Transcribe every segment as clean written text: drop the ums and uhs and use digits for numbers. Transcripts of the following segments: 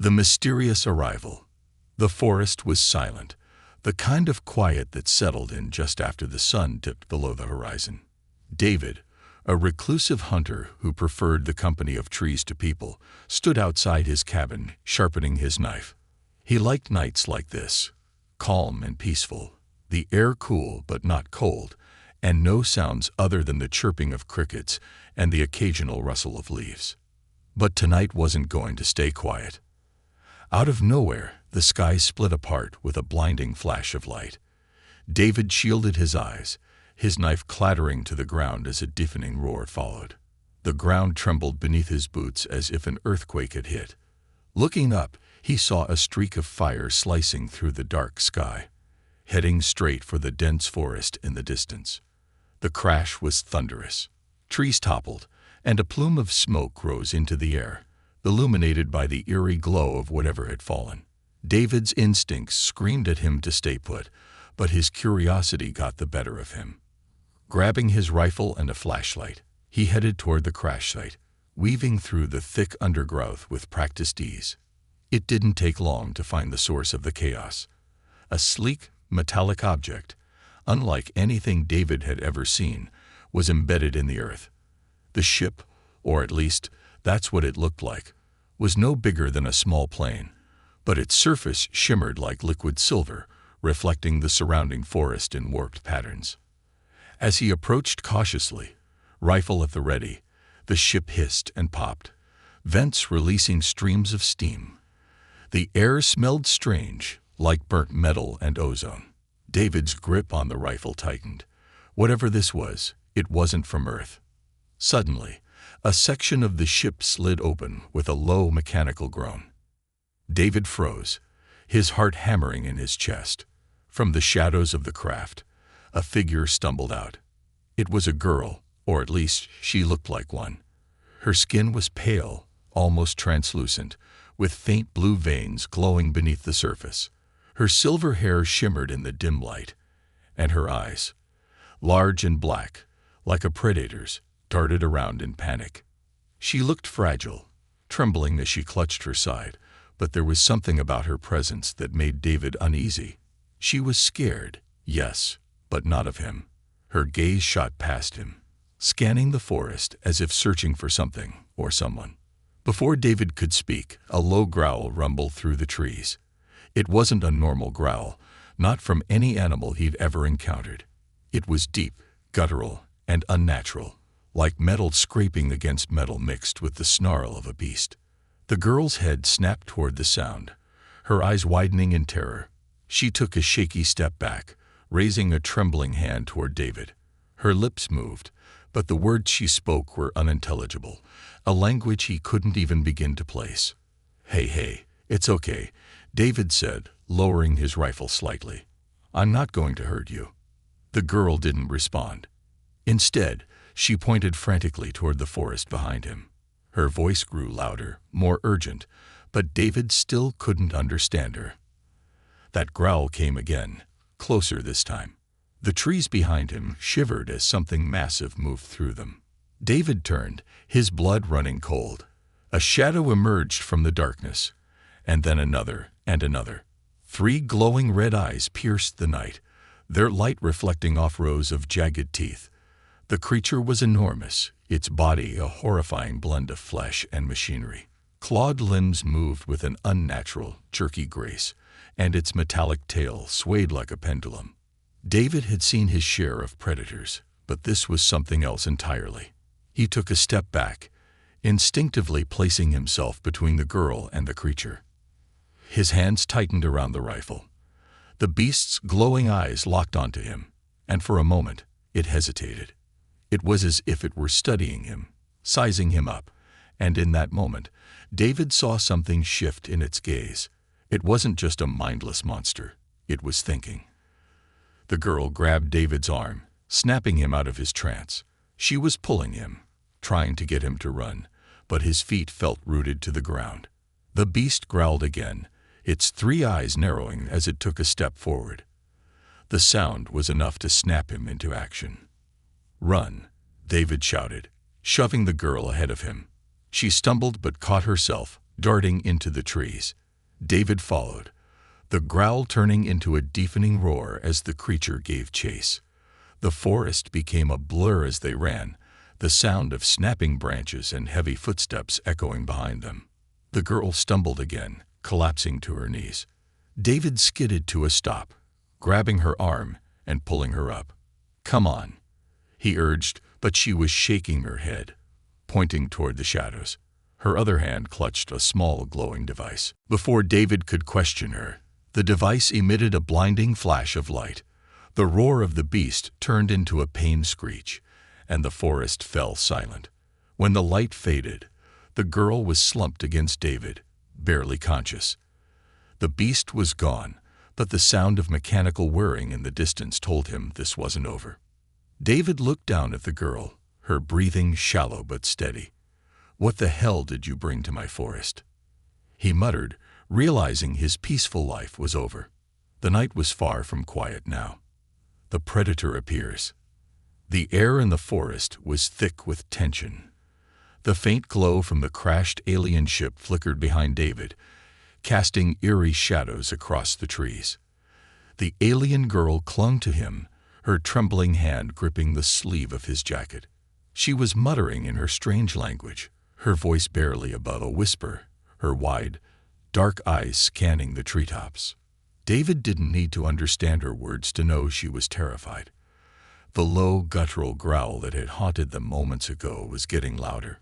The mysterious arrival. The forest was silent, the kind of quiet that settled in just after the sun dipped below the horizon. David, a reclusive hunter who preferred the company of trees to people, stood outside his cabin, sharpening his knife. He liked nights like this, calm and peaceful, the air cool but not cold, and no sounds other than the chirping of crickets and the occasional rustle of leaves. But tonight wasn't going to stay quiet. Out of nowhere, the sky split apart with a blinding flash of light. David shielded his eyes, his knife clattering to the ground as a deafening roar followed. The ground trembled beneath his boots as if an earthquake had hit. Looking up, he saw a streak of fire slicing through the dark sky, heading straight for the dense forest in the distance. The crash was thunderous. Trees toppled, and a plume of smoke rose into the air, illuminated by the eerie glow of whatever had fallen. David's instincts screamed at him to stay put, but his curiosity got the better of him. Grabbing his rifle and a flashlight, he headed toward the crash site, weaving through the thick undergrowth with practiced ease. It didn't take long to find the source of the chaos. A sleek, metallic object, unlike anything David had ever seen, was embedded in the earth. The ship, or at least that's what it looked like, was no bigger than a small plane, but its surface shimmered like liquid silver, reflecting the surrounding forest in warped patterns. As he approached cautiously, rifle at the ready, the ship hissed and popped, vents releasing streams of steam. The air smelled strange, like burnt metal and ozone. David's grip on the rifle tightened. Whatever this was, it wasn't from Earth. Suddenly, a section of the ship slid open with a low mechanical groan. David froze, his heart hammering in his chest. From the shadows of the craft, a figure stumbled out. It was a girl, or at least she looked like one. Her skin was pale, almost translucent, with faint blue veins glowing beneath the surface. Her silver hair shimmered in the dim light, and her eyes, large and black, like a predator's, darted around in panic. She looked fragile, trembling as she clutched her side, but there was something about her presence that made David uneasy. She was scared, yes, but not of him. Her gaze shot past him, scanning the forest as if searching for something or someone. Before David could speak, a low growl rumbled through the trees. It wasn't a normal growl, not from any animal he'd ever encountered. It was deep, guttural, and unnatural, like metal scraping against metal mixed with the snarl of a beast. The girl's head snapped toward the sound, her eyes widening in terror. She took a shaky step back, raising a trembling hand toward David. Her lips moved, but the words she spoke were unintelligible, a language he couldn't even begin to place. Hey, it's okay," David said, lowering his rifle slightly. "I'm not going to hurt you." The girl didn't respond. Instead, she pointed frantically toward the forest behind him. Her voice grew louder, more urgent, but David still couldn't understand her. That growl came again, closer this time. The trees behind him shivered as something massive moved through them. David turned, his blood running cold. A shadow emerged from the darkness, and then another and another. 3 glowing red eyes pierced the night, their light reflecting off rows of jagged teeth. The creature was enormous, its body a horrifying blend of flesh and machinery. Clawed limbs moved with an unnatural, jerky grace, and its metallic tail swayed like a pendulum. David had seen his share of predators, but this was something else entirely. He took a step back, instinctively placing himself between the girl and the creature. His hands tightened around the rifle. The beast's glowing eyes locked onto him, and for a moment, it hesitated. It was as if it were studying him, sizing him up, and in that moment, David saw something shift in its gaze. It wasn't just a mindless monster, it was thinking. The girl grabbed David's arm, snapping him out of his trance. She was pulling him, trying to get him to run, but his feet felt rooted to the ground. The beast growled again, its 3 eyes narrowing as it took a step forward. The sound was enough to snap him into action. "Run," David shouted, shoving the girl ahead of him. She stumbled but caught herself, darting into the trees. David followed, the growl turning into a deafening roar as the creature gave chase. The forest became a blur as they ran, the sound of snapping branches and heavy footsteps echoing behind them. The girl stumbled again, collapsing to her knees. David skidded to a stop, grabbing her arm and pulling her up. "Come on," he urged, but she was shaking her head, pointing toward the shadows. Her other hand clutched a small glowing device. Before David could question her, the device emitted a blinding flash of light. The roar of the beast turned into a pained screech, and the forest fell silent. When the light faded, the girl was slumped against David, barely conscious. The beast was gone, but the sound of mechanical whirring in the distance told him this wasn't over. David looked down at the girl, her breathing shallow but steady. "What the hell did you bring to my forest?" he muttered, realizing his peaceful life was over. The night was far from quiet now. The predator appears. The air in the forest was thick with tension. The faint glow from the crashed alien ship flickered behind David, casting eerie shadows across the trees. The alien girl clung to him, her trembling hand gripping the sleeve of his jacket. She was muttering in her strange language, her voice barely above a whisper, her wide, dark eyes scanning the treetops. David didn't need to understand her words to know she was terrified. The low, guttural growl that had haunted them moments ago was getting louder.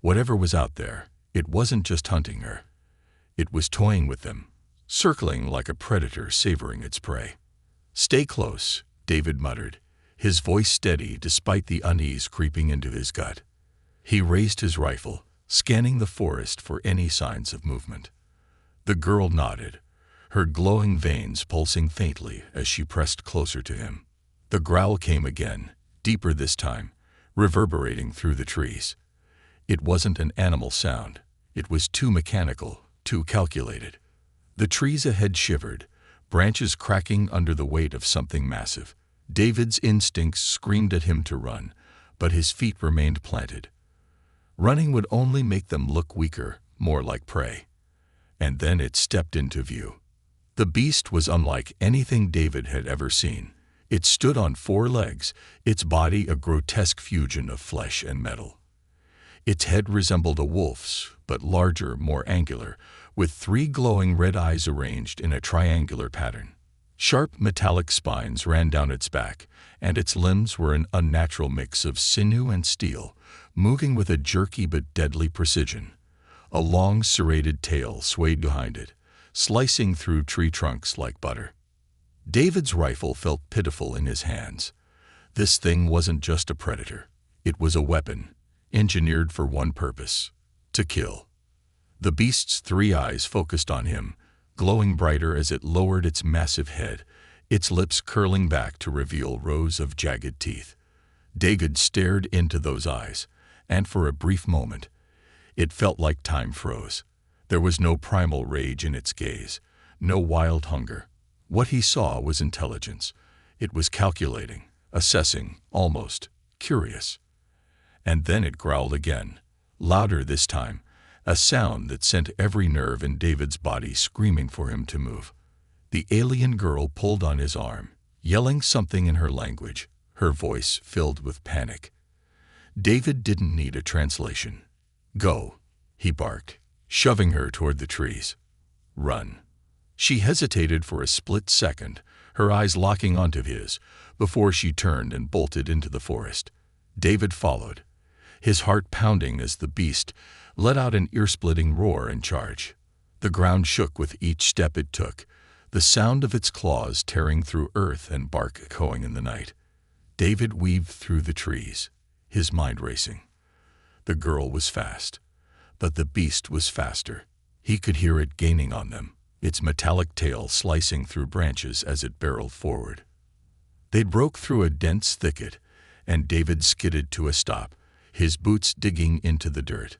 Whatever was out there, it wasn't just hunting her. It was toying with them, circling like a predator savoring its prey. "Stay close," David muttered, his voice steady despite the unease creeping into his gut. He raised his rifle, scanning the forest for any signs of movement. The girl nodded, her glowing veins pulsing faintly as she pressed closer to him. The growl came again, deeper this time, reverberating through the trees. It wasn't an animal sound. It was too mechanical, too calculated. The trees ahead shivered, branches cracking under the weight of something massive. David's instincts screamed at him to run, but his feet remained planted. Running would only make them look weaker, more like prey. And then it stepped into view. The beast was unlike anything David had ever seen. It stood on 4 legs, its body a grotesque fusion of flesh and metal. Its head resembled a wolf's, but larger, more angular, with 3 glowing red eyes arranged in a triangular pattern. Sharp metallic spines ran down its back, and its limbs were an unnatural mix of sinew and steel, moving with a jerky but deadly precision. A long, serrated tail swayed behind it, slicing through tree trunks like butter. David's rifle felt pitiful in his hands. This thing wasn't just a predator. It was a weapon, engineered for one purpose: to kill. The beast's 3 eyes focused on him, glowing brighter as it lowered its massive head, its lips curling back to reveal rows of jagged teeth. David stared into those eyes, and for a brief moment, it felt like time froze. There was no primal rage in its gaze, no wild hunger. What he saw was intelligence. It was calculating, assessing, almost curious. And then it growled again, louder this time, a sound that sent every nerve in David's body screaming for him to move. The alien girl pulled on his arm, yelling something in her language, her voice filled with panic. David didn't need a translation. "Go," he barked, shoving her toward the trees. "Run." She hesitated for a split second, her eyes locking onto his, before she turned and bolted into the forest. David followed, his heart pounding as the beast let out an ear-splitting roar and charge. The ground shook with each step it took, the sound of its claws tearing through earth and bark echoing in the night. David weaved through the trees, his mind racing. The girl was fast, but the beast was faster. He could hear it gaining on them, its metallic tail slicing through branches as it barreled forward. They broke through a dense thicket, and David skidded to a stop, his boots digging into the dirt.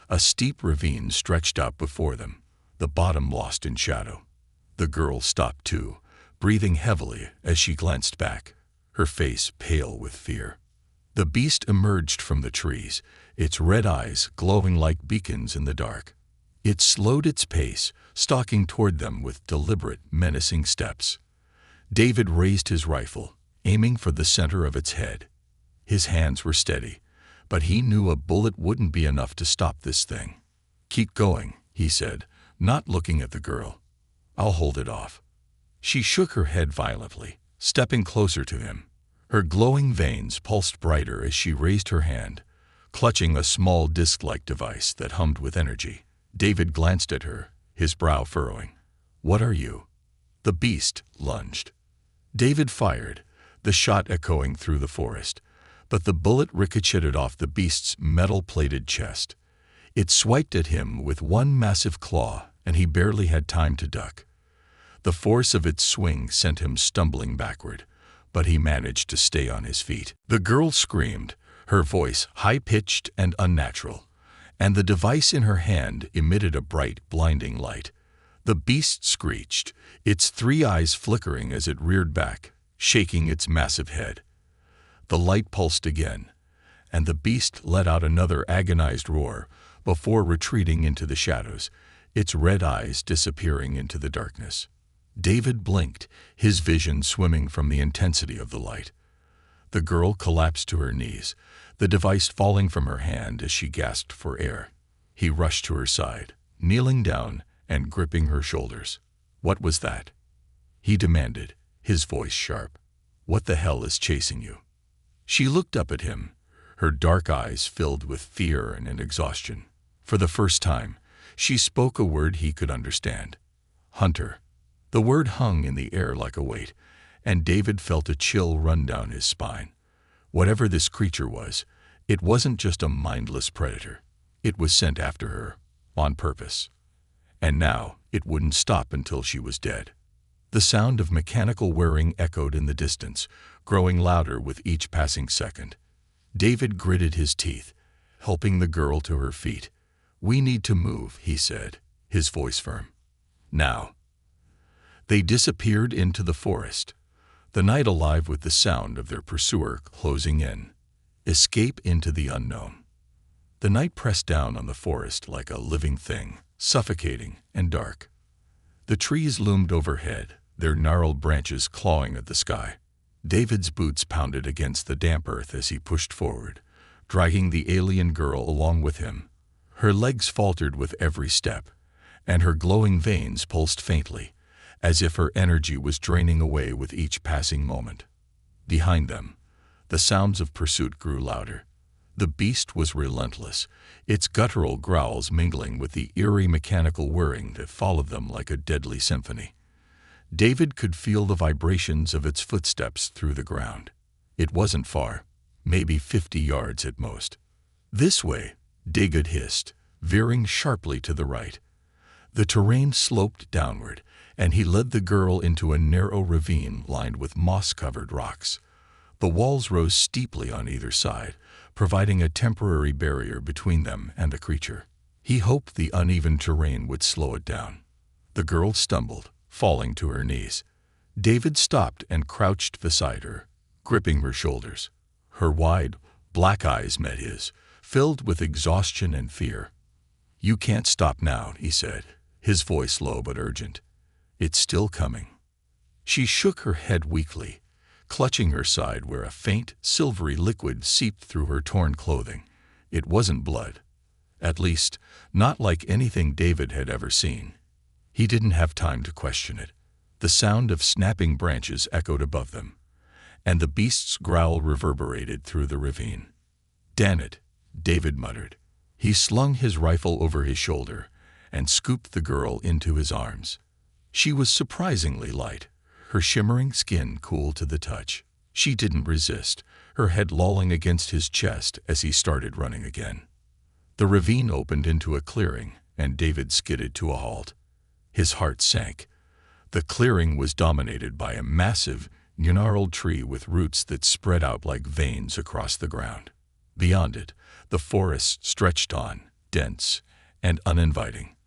A steep ravine stretched out before them, the bottom lost in shadow. The girl stopped too, breathing heavily as she glanced back, her face pale with fear. The beast emerged from the trees, its red eyes glowing like beacons in the dark. It slowed its pace, stalking toward them with deliberate, menacing steps. David raised his rifle, aiming for the center of its head. His hands were steady, but he knew a bullet wouldn't be enough to stop this thing. "Keep going," he said, not looking at the girl. "I'll hold it off." She shook her head violently, stepping closer to him. Her glowing veins pulsed brighter as she raised her hand, clutching a small disc-like device that hummed with energy. David glanced at her, his brow furrowing. "What are you?" The beast lunged. David fired, the shot echoing through the forest, but the bullet ricocheted off the beast's metal-plated chest. It swiped at him with one massive claw, and he barely had time to duck. The force of its swing sent him stumbling backward, but he managed to stay on his feet. The girl screamed, her voice high-pitched and unnatural, and the device in her hand emitted a bright, blinding light. The beast screeched, its 3 eyes flickering as it reared back, shaking its massive head. The light pulsed again, and the beast let out another agonized roar before retreating into the shadows, its red eyes disappearing into the darkness. David blinked, his vision swimming from the intensity of the light. The girl collapsed to her knees, the device falling from her hand as she gasped for air. He rushed to her side, kneeling down and gripping her shoulders. "What was that?" he demanded, his voice sharp. "What the hell is chasing you?" She looked up at him, her dark eyes filled with fear and exhaustion. For the first time, she spoke a word he could understand. "Hunter." The word hung in the air like a weight, and David felt a chill run down his spine. Whatever this creature was, it wasn't just a mindless predator. It was sent after her, on purpose. And now it wouldn't stop until she was dead. The sound of mechanical whirring echoed in the distance, growing louder with each passing second. David gritted his teeth, helping the girl to her feet. "We need to move," he said, his voice firm. "Now." They disappeared into the forest, the night alive with the sound of their pursuer closing in. Escape into the unknown. The night pressed down on the forest like a living thing, suffocating and dark. The trees loomed overhead, their gnarled branches clawing at the sky. David's boots pounded against the damp earth as he pushed forward, dragging the alien girl along with him. Her legs faltered with every step, and her glowing veins pulsed faintly, as if her energy was draining away with each passing moment. Behind them, the sounds of pursuit grew louder. The beast was relentless, its guttural growls mingling with the eerie mechanical whirring that followed them like a deadly symphony. David could feel the vibrations of its footsteps through the ground. It wasn't far, maybe 50 yards at most. "This way," David hissed, veering sharply to the right. The terrain sloped downward, and he led the girl into a narrow ravine lined with moss-covered rocks. The walls rose steeply on either side, providing a temporary barrier between them and the creature. He hoped the uneven terrain would slow it down. The girl stumbled, falling to her knees. David stopped and crouched beside her, gripping her shoulders. Her wide, black eyes met his, filled with exhaustion and fear. "You can't stop now," he said, his voice low but urgent. "It's still coming." She shook her head weakly, clutching her side where a faint, silvery liquid seeped through her torn clothing. It wasn't blood. At least, not like anything David had ever seen. He didn't have time to question it. The sound of snapping branches echoed above them, and the beast's growl reverberated through the ravine. "Damn it," David muttered. He slung his rifle over his shoulder and scooped the girl into his arms. She was surprisingly light, her shimmering skin cool to the touch. She didn't resist, her head lolling against his chest as he started running again. The ravine opened into a clearing, and David skidded to a halt. His heart sank. The clearing was dominated by a massive, gnarled tree with roots that spread out like veins across the ground. Beyond it, the forest stretched on, dense and uninviting.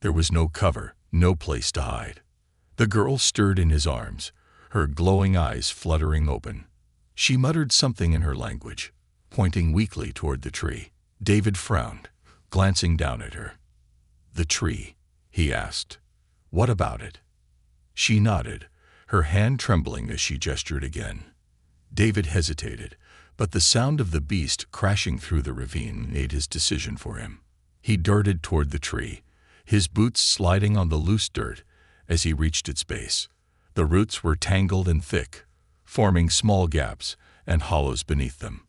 There was no cover, no place to hide. The girl stirred in his arms, her glowing eyes fluttering open. She muttered something in her language, pointing weakly toward the tree. David frowned, glancing down at her. "The tree," he asked. "What about it?" She nodded, her hand trembling as she gestured again. David hesitated, but the sound of the beast crashing through the ravine made his decision for him. He darted toward the tree, his boots sliding on the loose dirt as he reached its base. The roots were tangled and thick, forming small gaps and hollows beneath them.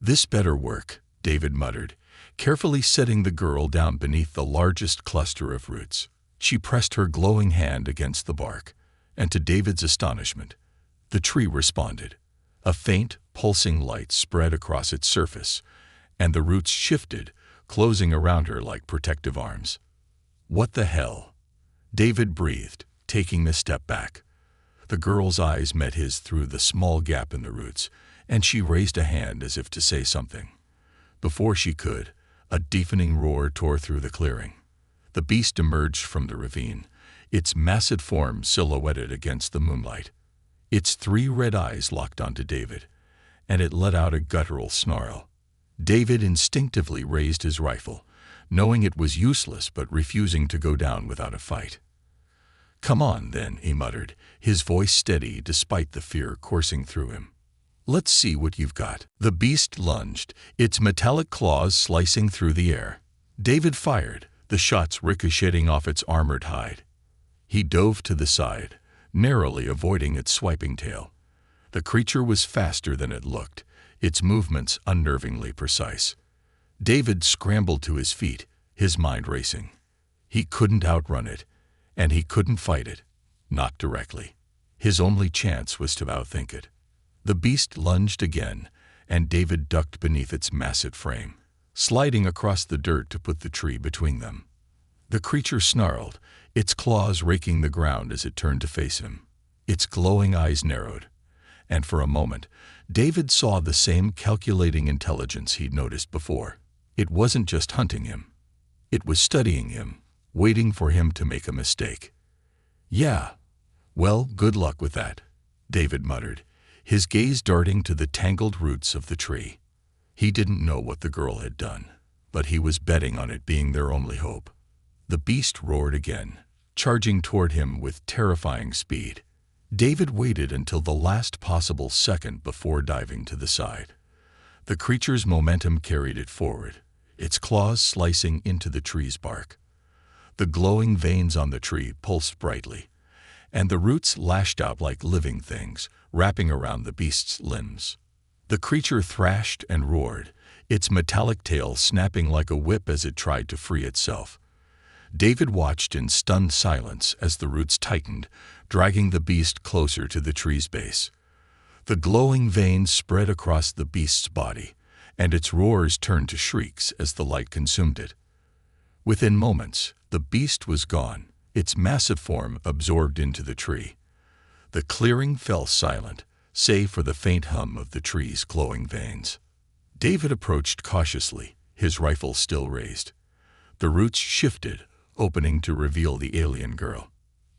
"This better work," David muttered, carefully setting the girl down beneath the largest cluster of roots. She pressed her glowing hand against the bark, and to David's astonishment, the tree responded. A faint, pulsing light spread across its surface, and the roots shifted, closing around her like protective arms. "What the hell?" David breathed, taking a step back. The girl's eyes met his through the small gap in the roots, and she raised a hand as if to say something. Before she could, a deafening roar tore through the clearing. The beast emerged from the ravine, its massive form silhouetted against the moonlight. Its 3 red eyes locked onto David, and it let out a guttural snarl. David instinctively raised his rifle, knowing it was useless but refusing to go down without a fight. "Come on, then," he muttered, his voice steady despite the fear coursing through him. "Let's see what you've got." The beast lunged, its metallic claws slicing through the air. David fired, the shots ricocheting off its armored hide. He dove to the side, narrowly avoiding its swiping tail. The creature was faster than it looked, its movements unnervingly precise. David scrambled to his feet, his mind racing. He couldn't outrun it, and he couldn't fight it, not directly. His only chance was to outthink it. The beast lunged again, and David ducked beneath its massive frame, sliding across the dirt to put the tree between them. The creature snarled, its claws raking the ground as it turned to face him. Its glowing eyes narrowed, and for a moment, David saw the same calculating intelligence he'd noticed before. It wasn't just hunting him. It was studying him, waiting for him to make a mistake. "Yeah, well, good luck with that," David muttered, his gaze darting to the tangled roots of the tree. He didn't know what the girl had done, but he was betting on it being their only hope. The beast roared again, charging toward him with terrifying speed. David waited until the last possible second before diving to the side. The creature's momentum carried it forward, its claws slicing into the tree's bark. The glowing veins on the tree pulsed brightly, and the roots lashed out like living things, wrapping around the beast's limbs. The creature thrashed and roared, its metallic tail snapping like a whip as it tried to free itself. David watched in stunned silence as the roots tightened, dragging the beast closer to the tree's base. The glowing veins spread across the beast's body, and its roars turned to shrieks as the light consumed it. Within moments, the beast was gone, its massive form absorbed into the tree. The clearing fell silent, save for the faint hum of the tree's glowing veins. David approached cautiously, his rifle still raised. The roots shifted, opening to reveal the alien girl.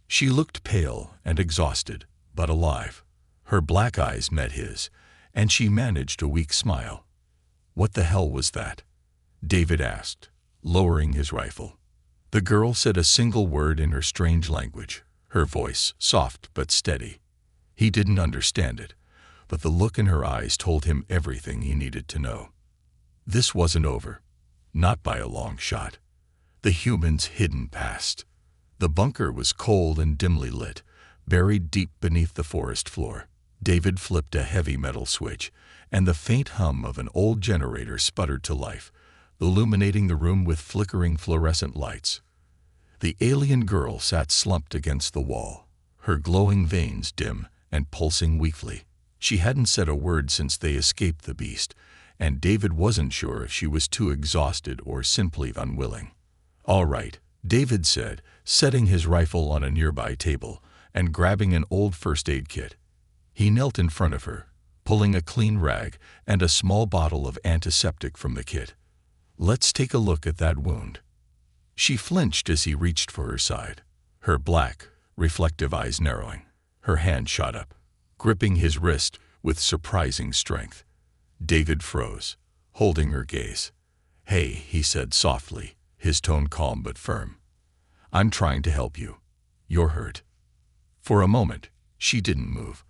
She looked pale and exhausted, but alive. Her black eyes met his, and she managed a weak smile. "What the hell was that?" David asked, lowering his rifle. The girl said a single word in her strange language, her voice soft but steady. He didn't understand it, but the look in her eyes told him everything he needed to know. This wasn't over, not by a long shot. The human's hidden past. The bunker was cold and dimly lit, buried deep beneath the forest floor. David flipped a heavy metal switch, and the faint hum of an old generator sputtered to life, illuminating the room with flickering fluorescent lights. The alien girl sat slumped against the wall, her glowing veins dim and pulsing weakly. She hadn't said a word since they escaped the beast, and David wasn't sure if she was too exhausted or simply unwilling. "All right," David said, setting his rifle on a nearby table and grabbing an old first aid kit. He knelt in front of her, pulling a clean rag and a small bottle of antiseptic from the kit. "Let's take a look at that wound." She flinched as he reached for her side, her black, reflective eyes narrowing. Her hand shot up, gripping his wrist with surprising strength. David froze, holding her gaze. "Hey," he said softly, his tone calm but firm. "I'm trying to help you. You're hurt." For a moment, she didn't move.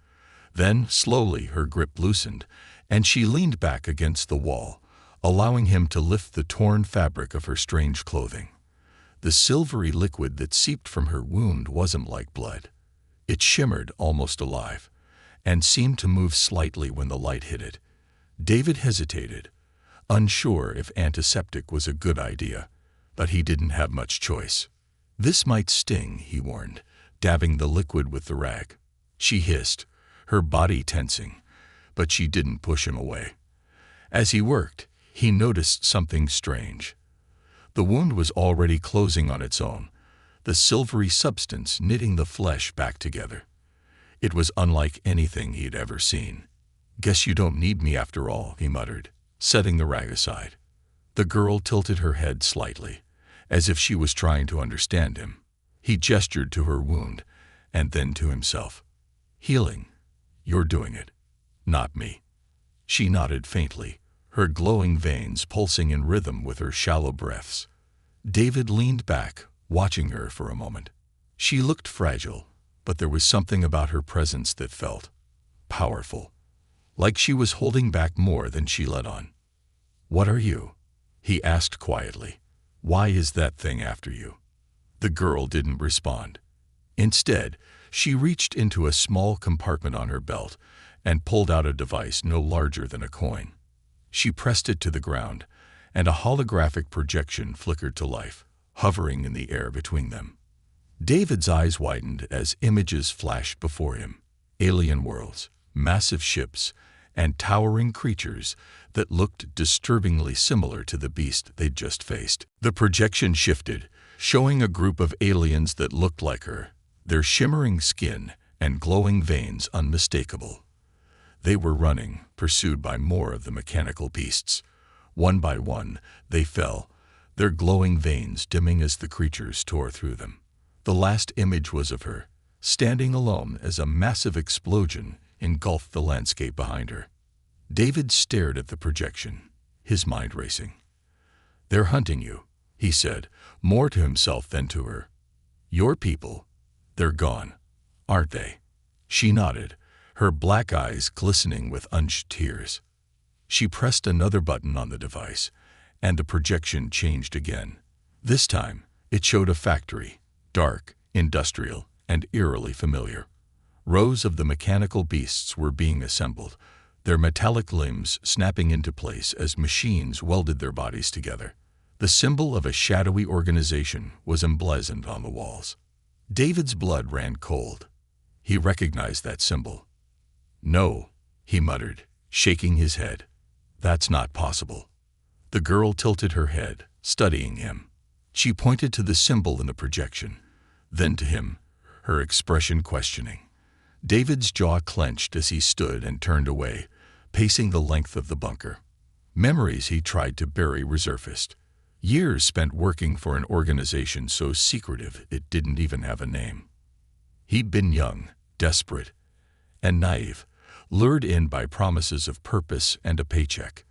Then, slowly, her grip loosened, and she leaned back against the wall, allowing him to lift the torn fabric of her strange clothing. The silvery liquid that seeped from her wound wasn't like blood. It shimmered, almost alive, and seemed to move slightly when the light hit it. David hesitated, unsure if antiseptic was a good idea, but he didn't have much choice. "This might sting," he warned, dabbing the liquid with the rag. She hissed, her body tensing, but she didn't push him away. As he worked, he noticed something strange. The wound was already closing on its own, the silvery substance knitting the flesh back together. It was unlike anything he'd ever seen. "Guess you don't need me after all," he muttered, setting the rag aside. The girl tilted her head slightly, as if she was trying to understand him. He gestured to her wound, and then to himself. "Healing. You're doing it. Not me." She nodded faintly, her glowing veins pulsing in rhythm with her shallow breaths. David leaned back, watching her for a moment. She looked fragile, but there was something about her presence that felt powerful, like she was holding back more than she let on. "What are you?" he asked quietly. "Why is that thing after you?" The girl didn't respond. Instead, she reached into a small compartment on her belt and pulled out a device no larger than a coin. She pressed it to the ground, and a holographic projection flickered to life, hovering in the air between them. David's eyes widened as images flashed before him. Alien worlds, massive ships, and towering creatures that looked disturbingly similar to the beast they'd just faced. The projection shifted, showing a group of aliens that looked like her, their shimmering skin and glowing veins unmistakable. They were running, pursued by more of the mechanical beasts. One by one, they fell, their glowing veins dimming as the creatures tore through them. The last image was of her, standing alone as a massive explosion engulfed the landscape behind her. David stared at the projection, his mind racing. "They're hunting you," he said, more to himself than to her. "Your people, they're gone, aren't they?" She nodded, her black eyes glistening with unshed tears. She pressed another button on the device, and the projection changed again. This time, it showed a factory, dark, industrial, and eerily familiar. Rows of the mechanical beasts were being assembled, their metallic limbs snapping into place as machines welded their bodies together. The symbol of a shadowy organization was emblazoned on the walls. David's blood ran cold. He recognized that symbol. "No," he muttered, shaking his head. "That's not possible." The girl tilted her head, studying him. She pointed to the symbol in the projection, then to him, her expression questioning. David's jaw clenched as he stood and turned away, pacing the length of the bunker. Memories he tried to bury resurfaced. Years spent working for an organization so secretive it didn't even have a name. He'd been young, desperate, and naive, lured in by promises of purpose and a paycheck.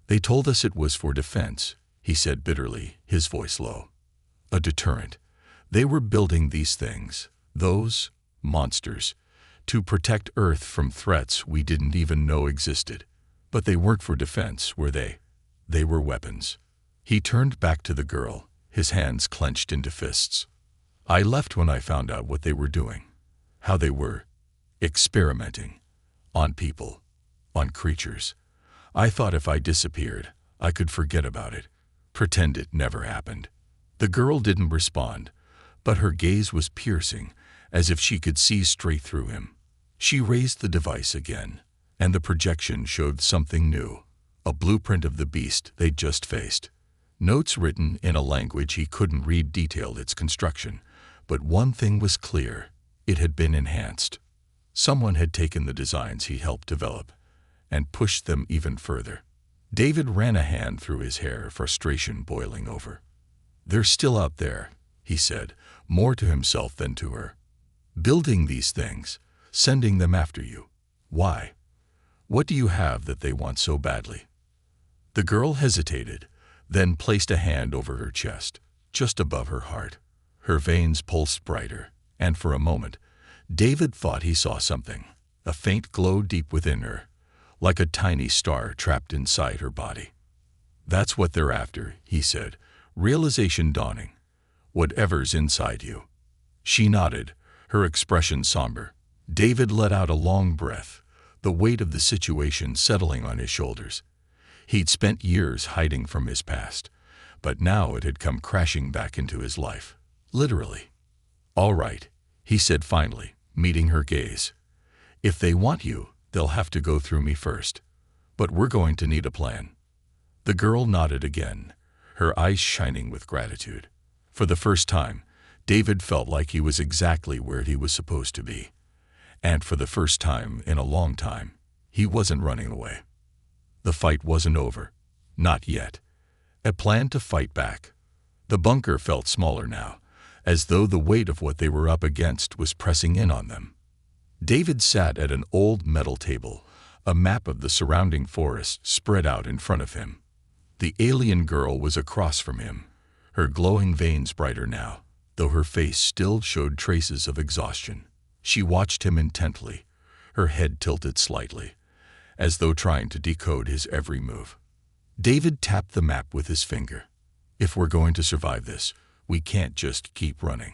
"They told us it was for defense," he said bitterly, his voice low. "A deterrent. They were building these things, those monsters, to protect Earth from threats we didn't even know existed. But they weren't for defense, were they? They were weapons." He turned back to the girl, his hands clenched into fists. "I left when I found out what they were doing, how they were experimenting on people, on creatures. I thought if I disappeared, I could forget about it, pretend it never happened." The girl didn't respond, but her gaze was piercing, as if she could see straight through him. She raised the device again, and the projection showed something new, a blueprint of the beast they'd just faced. Notes written in a language he couldn't read detailed its construction, but one thing was clear: it had been enhanced. Someone had taken the designs he helped develop and pushed them even further. David ran a hand through his hair, frustration boiling over. "They're still out there," he said, more to himself than to her. "Building these things, sending them after you. Why? What do you have that they want so badly?" The girl hesitated, then placed a hand over her chest. just above her heart. Her veins pulsed brighter, and for a moment, David thought he saw something, a faint glow deep within her, like a tiny star trapped inside her body. "That's what they're after," he said, realization dawning. "Whatever's inside you." She nodded, her expression somber. David let out a long breath, the weight of the situation settling on his shoulders. He'd spent years hiding from his past, but now it had come crashing back into his life, literally. "All right," he said finally, meeting her gaze. "If they want you, they'll have to go through me first. But we're going to need a plan." The girl nodded again, her eyes shining with gratitude. For the first time, David felt like he was exactly where he was supposed to be. And for the first time in a long time, he wasn't running away. The fight wasn't over. Not yet. A plan to fight back. The bunker felt smaller now, as though the weight of what they were up against was pressing in on them. David sat at an old metal table, a map of the surrounding forest spread out in front of him. The alien girl was across from him, her glowing veins brighter now, though her face still showed traces of exhaustion. She watched him intently, her head tilted slightly, as though trying to decode his every move. David tapped the map with his finger. "If we're going to survive this, we can't just keep running.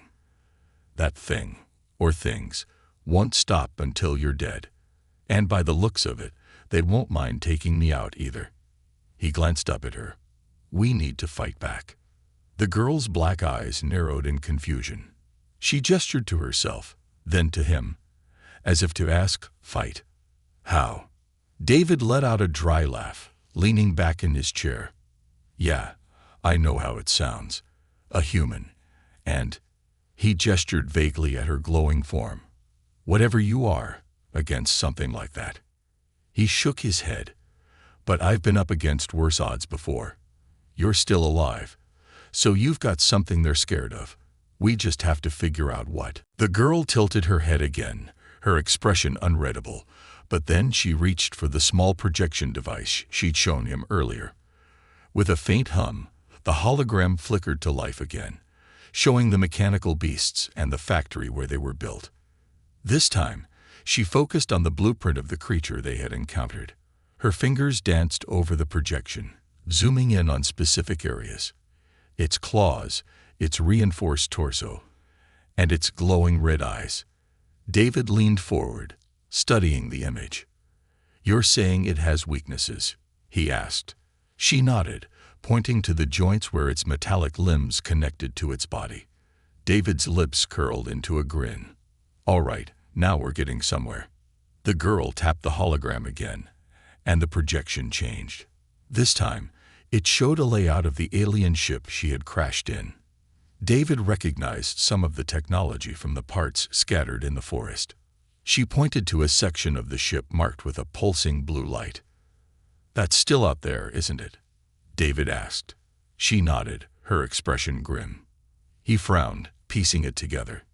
That thing, or things, won't stop until you're dead. And by the looks of it, they won't mind taking me out either." He glanced up at her. "We need to fight back." The girl's black eyes narrowed in confusion. She gestured to herself, then to him, as if to ask, "Fight? How?" David let out a dry laugh, leaning back in his chair. "Yeah, I know how it sounds. A human. And," he gestured vaguely at her glowing form, "whatever you are, against something like that." He shook his head. "But I've been up against worse odds before. You're still alive, so you've got something they're scared of. We just have to figure out what." The girl tilted her head again, her expression unreadable, but then she reached for the small projection device she'd shown him earlier. With a faint hum, the hologram flickered to life again, showing the mechanical beasts and the factory where they were built. This time, she focused on the blueprint of the creature they had encountered. Her fingers danced over the projection, zooming in on specific areas. Its claws, its reinforced torso, and its glowing red eyes. David leaned forward, studying the image. "You're saying it has weaknesses?" he asked. She nodded, pointing to the joints where its metallic limbs connected to its body. David's lips curled into a grin. "All right, now we're getting somewhere." The girl tapped the hologram again, and the projection changed. This time, it showed a layout of the alien ship she had crashed in. David recognized some of the technology from the parts scattered in the forest. She pointed to a section of the ship marked with a pulsing blue light. "That's still out there, isn't it?" David asked. She nodded, her expression grim. He frowned, piecing it together.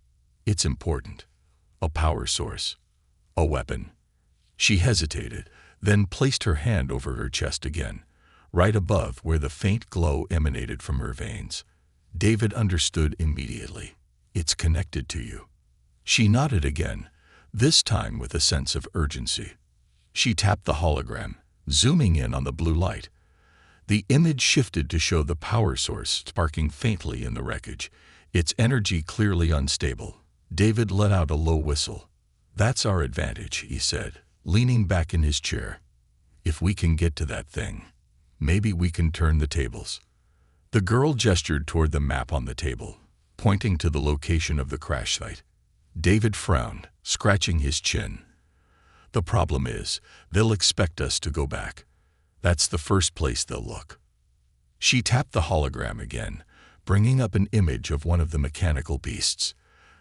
"It's important. A power source. A weapon." She hesitated, then placed her hand over her chest again, right above where the faint glow emanated from her veins. David understood immediately. "It's connected to you." She nodded again, this time with a sense of urgency. She tapped the hologram, zooming in on the blue light. The image shifted to show the power source sparking faintly in the wreckage, its energy clearly unstable. David let out a low whistle. "That's our advantage," he said, leaning back in his chair. "If we can get to that thing, maybe we can turn the tables." The girl gestured toward the map on the table, pointing to the location of the crash site. David frowned, scratching his chin. "The problem is, they'll expect us to go back. That's the first place they'll look." She tapped the hologram again, bringing up an image of one of the mechanical beasts.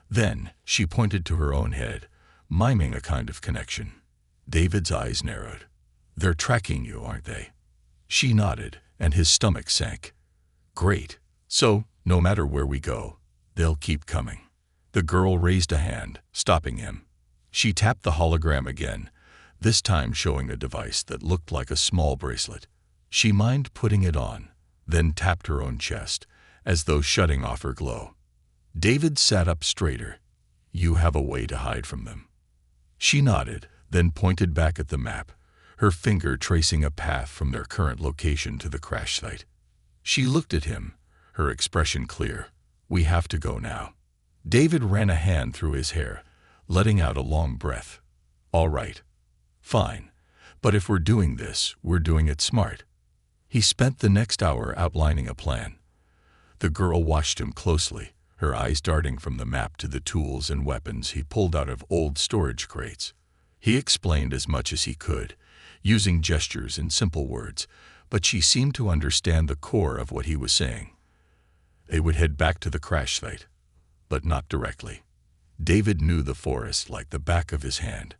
Then she pointed to her own head, miming a kind of connection. David's eyes narrowed. "They're tracking you, aren't they?" She nodded, and his stomach sank. "Great. So, no matter where we go, they'll keep coming." The girl raised a hand, stopping him. She tapped the hologram again, this time showing a device that looked like a small bracelet. She mimed putting it on, then tapped her own chest, as though shutting off her glow. David sat up straighter. "You have a way to hide from them." She nodded, then pointed back at the map, her finger tracing a path from their current location to the crash site. She looked at him, her expression clear. "We have to go now." David ran a hand through his hair, letting out a long breath. "All right. Fine. But if we're doing this, we're doing it smart." He spent the next hour outlining a plan. The girl watched him closely, her eyes darting from the map to the tools and weapons he pulled out of old storage crates. He explained as much as he could, using gestures and simple words, but she seemed to understand the core of what he was saying. They would head back to the crash site, but not directly. David knew the forest like the back of his hand,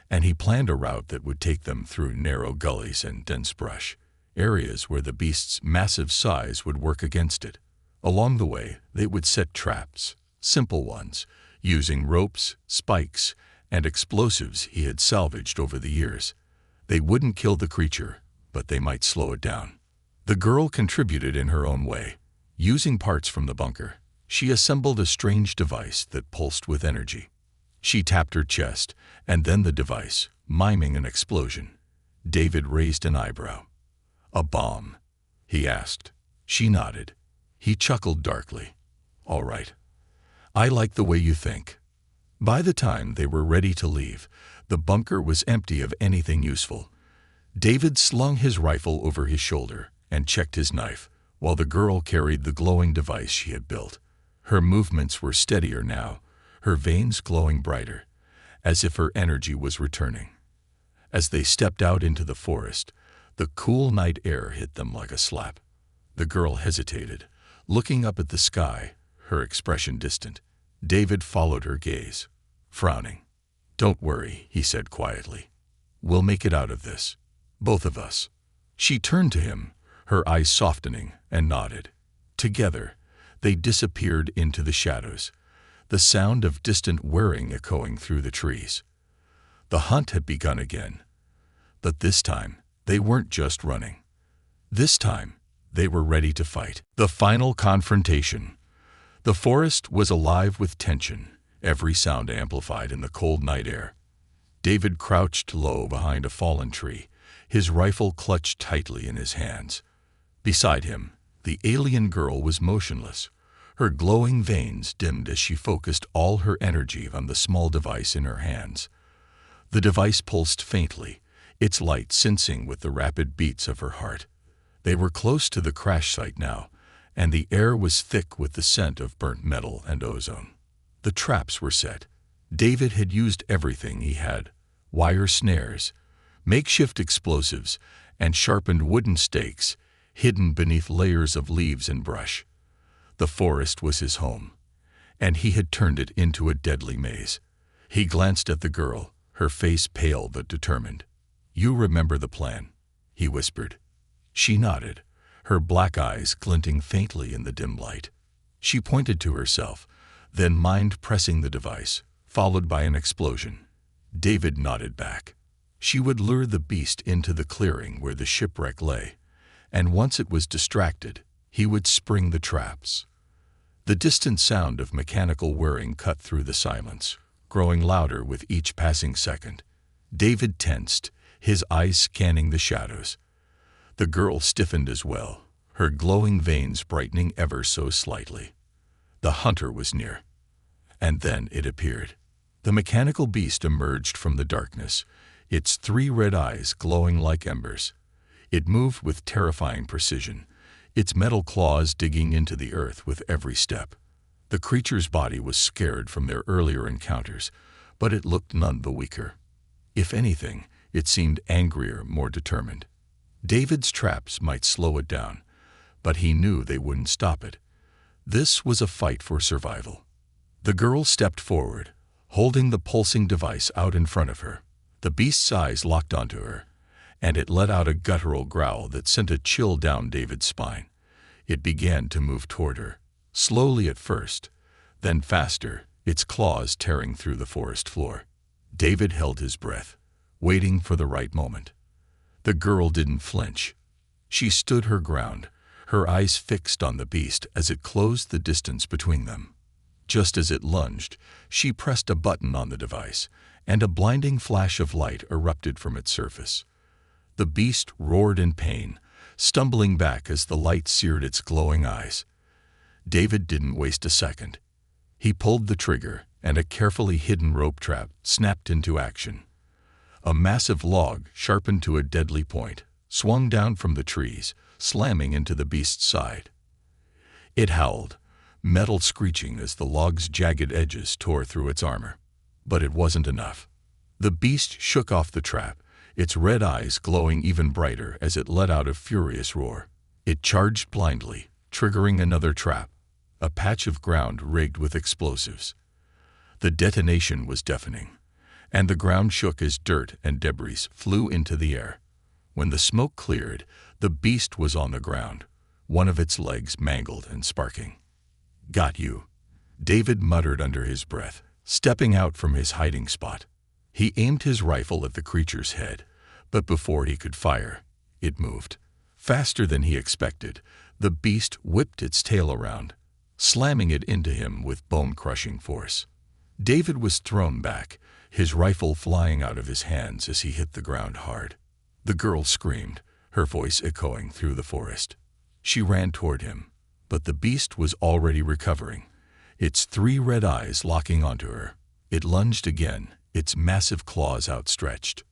and he planned a route that would take them through narrow gullies and dense brush, areas where the beast's massive size would work against it. Along the way, they would set traps, simple ones, using ropes, spikes, and explosives he had salvaged over the years. They wouldn't kill the creature, but they might slow it down. The girl contributed in her own way. Using parts from the bunker, she assembled a strange device that pulsed with energy. She tapped her chest, and then the device, miming an explosion. David raised an eyebrow. "A bomb?" he asked. She nodded. He chuckled darkly. "All right. I like the way you think." By the time they were ready to leave, the bunker was empty of anything useful. David slung his rifle over his shoulder and checked his knife, while the girl carried the glowing device she had built. Her movements were steadier now, her veins glowing brighter, as if her energy was returning. As they stepped out into the forest, the cool night air hit them like a slap. The girl hesitated, looking up at the sky, her expression distant. David followed her gaze, frowning. "Don't worry," he said quietly. "We'll make it out of this. Both of us." She turned to him, her eyes softening, and nodded. Together, they disappeared into the shadows, the sound of distant whirring echoing through the trees. The hunt had begun again. But this time, they weren't just running. This time, they were ready to fight. The final confrontation. The forest was alive with tension, every sound amplified in the cold night air. David crouched low behind a fallen tree, his rifle clutched tightly in his hands. Beside him, the alien girl was motionless, her glowing veins dimmed as she focused all her energy on the small device in her hands. The device pulsed faintly, its light sensing with the rapid beats of her heart. They were close to the crash site now, and the air was thick with the scent of burnt metal and ozone. The traps were set. David had used everything he had: wire snares, makeshift explosives, and sharpened wooden stakes hidden beneath layers of leaves and brush. The forest was his home, and he had turned it into a deadly maze. He glanced at the girl, her face pale but determined. "You remember the plan," he whispered. She nodded, her black eyes glinting faintly in the dim light. She pointed to herself, then mind pressing the device, followed by an explosion. David nodded back. She would lure the beast into the clearing where the shipwreck lay, and once it was distracted, he would spring the traps. The distant sound of mechanical whirring cut through the silence, growing louder with each passing second. David tensed, his eyes scanning the shadows. The girl stiffened as well, her glowing veins brightening ever so slightly. The hunter was near. And then it appeared. The mechanical beast emerged from the darkness, its 3 red eyes glowing like embers. It moved with terrifying precision, its metal claws digging into the earth with every step. The creature's body was scared from their earlier encounters, but it looked none the weaker. If anything, it seemed angrier, more determined. David's traps might slow it down, but he knew they wouldn't stop it. This was a fight for survival. The girl stepped forward, holding the pulsing device out in front of her. The beast's eyes locked onto her, and it let out a guttural growl that sent a chill down David's spine. It began to move toward her, slowly at first, then faster, its claws tearing through the forest floor. David held his breath, waiting for the right moment. The girl didn't flinch. She stood her ground, her eyes fixed on the beast as it closed the distance between them. Just as it lunged, she pressed a button on the device, and a blinding flash of light erupted from its surface. The beast roared in pain, stumbling back as the light seared its glowing eyes. David didn't waste a second. He pulled the trigger, and a carefully hidden rope trap snapped into action. A massive log, sharpened to a deadly point, swung down from the trees, slamming into the beast's side. It howled, metal screeching as the log's jagged edges tore through its armor. But it wasn't enough. The beast shook off the trap, its red eyes glowing even brighter as it let out a furious roar. It charged blindly, triggering another trap, a patch of ground rigged with explosives. The detonation was deafening, and the ground shook as dirt and debris flew into the air. When the smoke cleared, the beast was on the ground, one of its legs mangled and sparking. "Got you," David muttered under his breath, stepping out from his hiding spot. He aimed his rifle at the creature's head, but before he could fire, it moved. Faster than he expected, the beast whipped its tail around, slamming it into him with bone-crushing force. David was thrown back, his rifle flying out of his hands as he hit the ground hard. The girl screamed, her voice echoing through the forest. She ran toward him, but the beast was already recovering, its 3 red eyes locking onto her. It lunged again, its massive claws outstretched.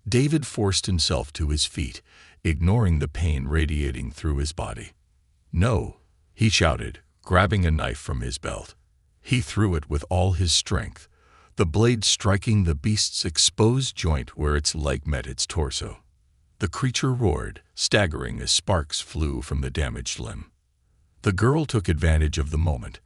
David forced himself to his feet, ignoring the pain radiating through his body. "No," he shouted, grabbing a knife from his belt. He threw it with all his strength, the blade striking the beast's exposed joint where its leg met its torso. The creature roared, staggering as sparks flew from the damaged limb. The girl took advantage of the moment,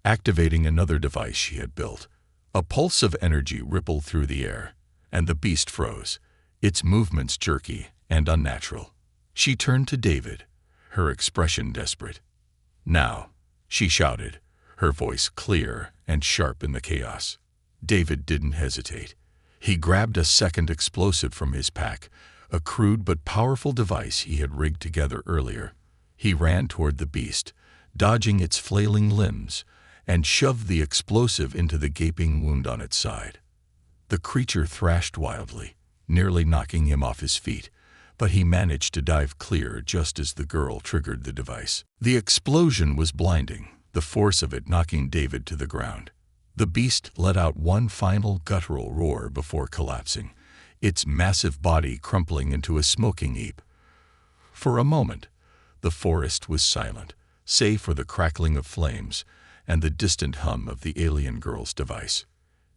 activating another device she had built. A pulse of energy rippled through the air, and the beast froze, its movements jerky and unnatural. She turned to David, her expression desperate. "Now," she shouted, her voice clear and sharp in the chaos. David didn't hesitate. He grabbed a second explosive from his pack, a crude but powerful device he had rigged together earlier. He ran toward the beast, dodging its flailing limbs, and shoved the explosive into the gaping wound on its side. The creature thrashed wildly, nearly knocking him off his feet, but he managed to dive clear just as the girl triggered the device. The explosion was blinding, the force of it knocking David to the ground. The beast let out one final guttural roar before collapsing, its massive body crumpling into a smoking heap. For a moment, the forest was silent, save for the crackling of flames and the distant hum of the alien girl's device.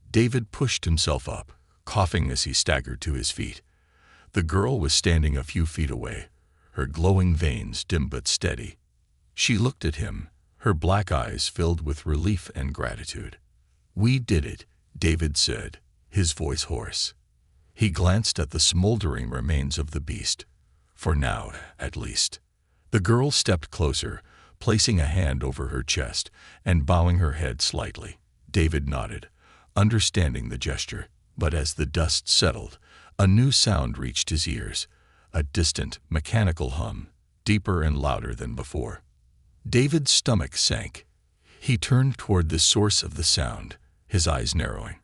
David pushed himself up, coughing as he staggered to his feet. The girl was standing a few feet away, her glowing veins dim but steady. She looked at him, her black eyes filled with relief and gratitude. "We did it," David said, his voice hoarse. He glanced at the smoldering remains of the beast. For now, at least. The girl stepped closer, placing a hand over her chest and bowing her head slightly. David nodded, understanding the gesture, but as the dust settled, a new sound reached his ears, a distant, mechanical hum, deeper and louder than before. David's stomach sank. He turned toward the source of the sound, his eyes narrowing.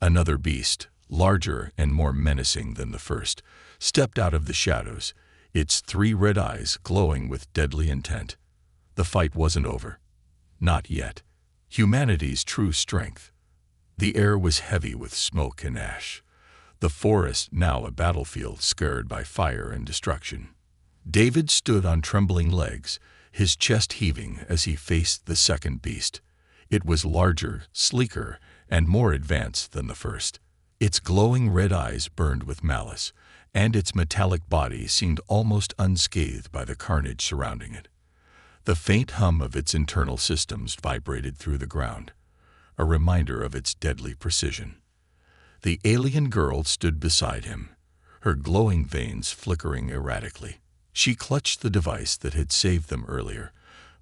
Another beast, larger and more menacing than the first, stepped out of the shadows, its 3 red eyes glowing with deadly intent. The fight wasn't over. Not yet. Humanity's true strength. The air was heavy with smoke and ash, the forest now a battlefield scarred by fire and destruction. David stood on trembling legs, his chest heaving as he faced the second beast. It was larger, sleeker, and more advanced than the first. Its glowing red eyes burned with malice, and its metallic body seemed almost unscathed by the carnage surrounding it. The faint hum of its internal systems vibrated through the ground, a reminder of its deadly precision. The alien girl stood beside him, her glowing veins flickering erratically. She clutched the device that had saved them earlier,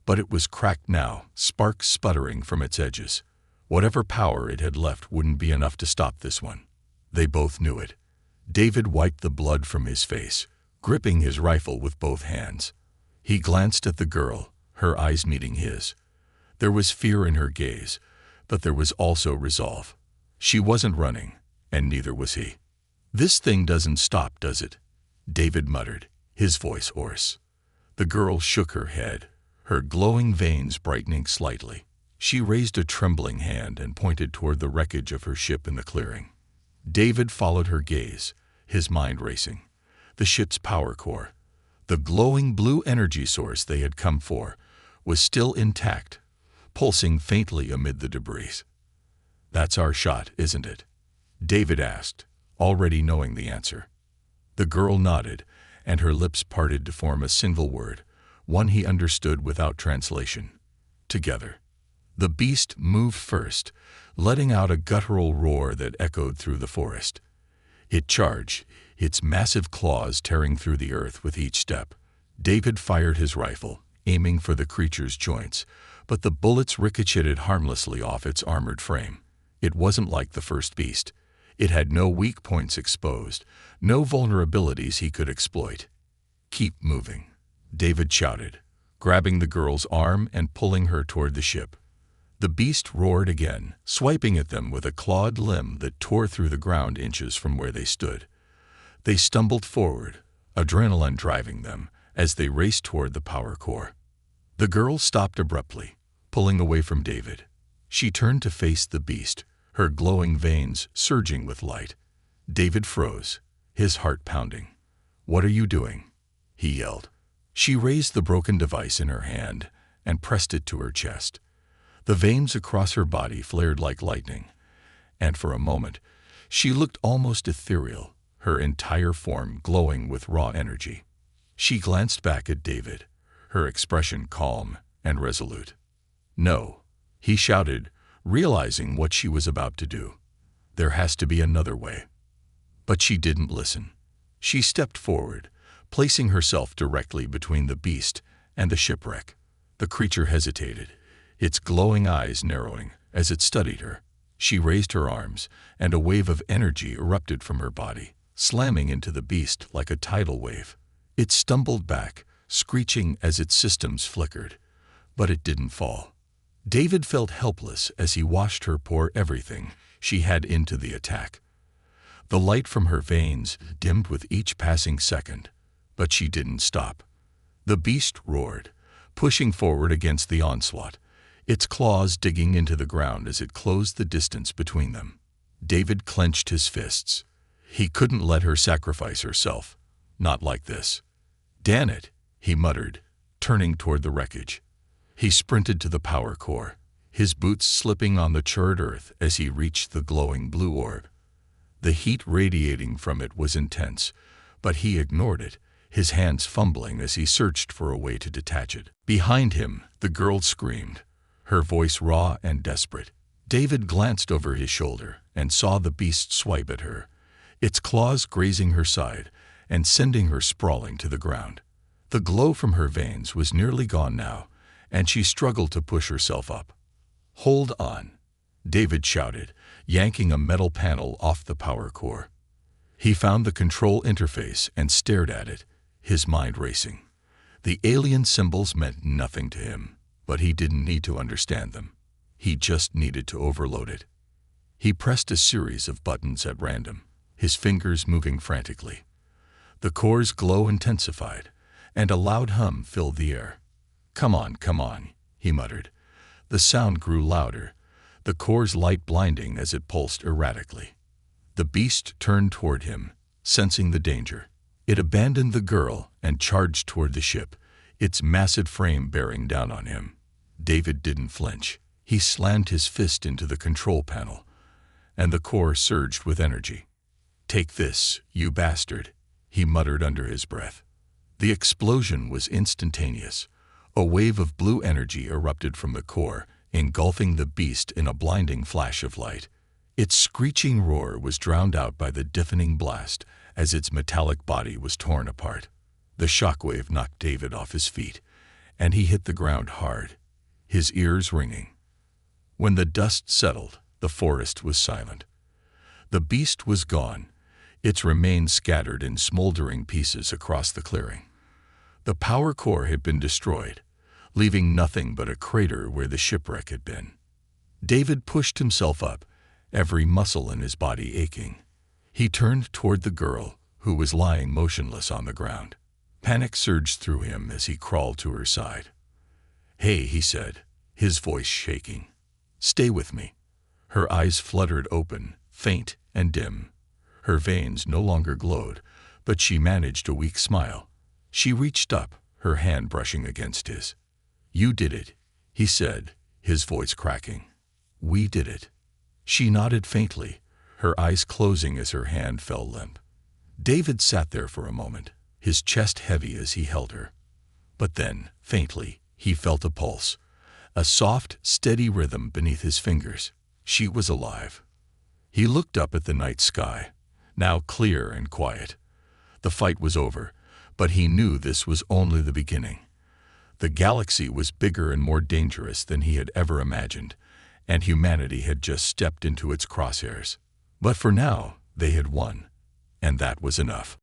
but it was cracked now, sparks sputtering from its edges. Whatever power it had left wouldn't be enough to stop this one. They both knew it. David wiped the blood from his face, gripping his rifle with both hands. He glanced at the girl, her eyes meeting his. There was fear in her gaze, but there was also resolve. She wasn't running, and neither was he. "This thing doesn't stop, does it?" David muttered, his voice hoarse. The girl shook her head, her glowing veins brightening slightly. She raised a trembling hand and pointed toward the wreckage of her ship in the clearing. David followed her gaze, his mind racing. The ship's power core, the glowing blue energy source they had come for, was still intact, pulsing faintly amid the debris. "That's our shot, isn't it?" David asked, already knowing the answer. The girl nodded, and her lips parted to form a single word, one he understood without translation. "Together." The beast moved first, letting out a guttural roar that echoed through the forest. It charged, its massive claws tearing through the earth with each step. David fired his rifle, aiming for the creature's joints, but the bullets ricocheted harmlessly off its armored frame. It wasn't like the first beast. It had no weak points exposed, no vulnerabilities he could exploit. "Keep moving," David shouted, grabbing the girl's arm and pulling her toward the ship. The beast roared again, swiping at them with a clawed limb that tore through the ground inches from where they stood. They stumbled forward, adrenaline driving them, as they raced toward the power core. The girl stopped abruptly, pulling away from David. She turned to face the beast, her glowing veins surging with light. David froze, his heart pounding. "What are you doing?" he yelled. She raised the broken device in her hand and pressed it to her chest. The veins across her body flared like lightning, and for a moment, she looked almost ethereal, her entire form glowing with raw energy. She glanced back at David, her expression calm and resolute. "No," he shouted, realizing what she was about to do. "There has to be another way." But she didn't listen. She stepped forward, placing herself directly between the beast and the shipwreck. The creature hesitated, its glowing eyes narrowing as it studied her. She raised her arms, and a wave of energy erupted from her body, slamming into the beast like a tidal wave. It stumbled back, screeching as its systems flickered, but it didn't fall. David felt helpless as he watched her pour everything she had into the attack. The light from her veins dimmed with each passing second, but she didn't stop. The beast roared, pushing forward against the onslaught, its claws digging into the ground as it closed the distance between them. David clenched his fists. He couldn't let her sacrifice herself. Not like this. "Damn it," he muttered, turning toward the wreckage. He sprinted to the power core, his boots slipping on the charred earth as he reached the glowing blue orb. The heat radiating from it was intense, but he ignored it, his hands fumbling as he searched for a way to detach it. Behind him, the girl screamed, her voice raw and desperate. David glanced over his shoulder and saw the beast swipe at her, its claws grazing her side and sending her sprawling to the ground. The glow from her veins was nearly gone now, and she struggled to push herself up. "Hold on," David shouted, yanking a metal panel off the power core. He found the control interface and stared at it, his mind racing. The alien symbols meant nothing to him, but he didn't need to understand them. He just needed to overload it. He pressed a series of buttons at random, his fingers moving frantically. The core's glow intensified, and a loud hum filled the air. Come on," he muttered. The sound grew louder, the core's light blinding as it pulsed erratically. The beast turned toward him, sensing the danger. It abandoned the girl and charged toward the ship, its massive frame bearing down on him. David didn't flinch. He slammed his fist into the control panel, and the core surged with energy. "Take this, you bastard," he muttered under his breath. The explosion was instantaneous. A wave of blue energy erupted from the core, engulfing the beast in a blinding flash of light. Its screeching roar was drowned out by the deafening blast as its metallic body was torn apart. The shockwave knocked David off his feet, and he hit the ground hard, his ears ringing. When the dust settled, the forest was silent. The beast was gone, its remains scattered in smoldering pieces across the clearing. The power core had been destroyed, leaving nothing but a crater where the shipwreck had been. David pushed himself up, every muscle in his body aching. He turned toward the girl, who was lying motionless on the ground. Panic surged through him as he crawled to her side. "Hey," he said, his voice shaking. "Stay with me." Her eyes fluttered open, faint and dim. Her veins no longer glowed, but she managed a weak smile. She reached up, her hand brushing against his. "You did it," he said, his voice cracking. "We did it." She nodded faintly, her eyes closing as her hand fell limp. David sat there for a moment, his chest heavy as he held her. But then, faintly, he felt a pulse, a soft, steady rhythm beneath his fingers. She was alive. He looked up at the night sky, now clear and quiet. The fight was over, but he knew this was only the beginning. The galaxy was bigger and more dangerous than he had ever imagined, and humanity had just stepped into its crosshairs. But for now, they had won, and that was enough.